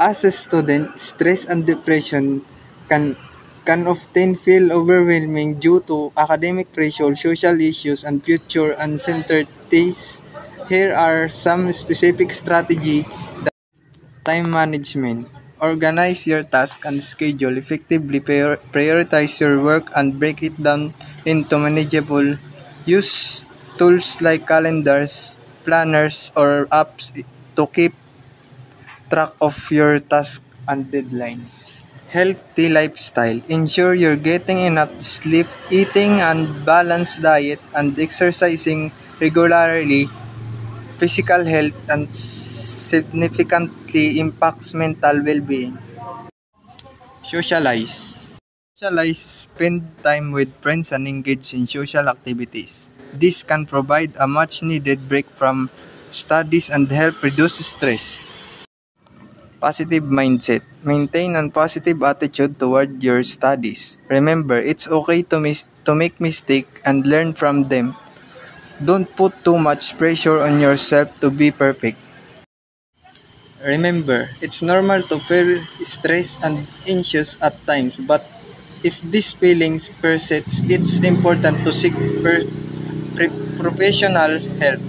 As a student, stress and depression can can often feel overwhelming due to academic pressure, social issues, and future uncertainties. Here are some specific strategy. Time management. Organize your task and schedule effectively. Prioritize your work and break it down into manageable. Use tools like calendars, planners, or apps to keep track of your tasks and deadlines. Healthy lifestyle. Ensure you're getting enough sleep, eating and balanced diet, and exercising regularly. Physical health and significantly impacts mental well-being. Socialize. Socialize, spend time with friends and engage in social activities. This can provide a much-needed break from studies and help reduce stress. Positive mindset. Maintain a positive attitude toward your studies. Remember, it's okay to make mistakes and learn from them. Don't put too much pressure on yourself to be perfect. Remember, it's normal to feel stressed and anxious at times, but if these feelings persist, it's important to seek professional help.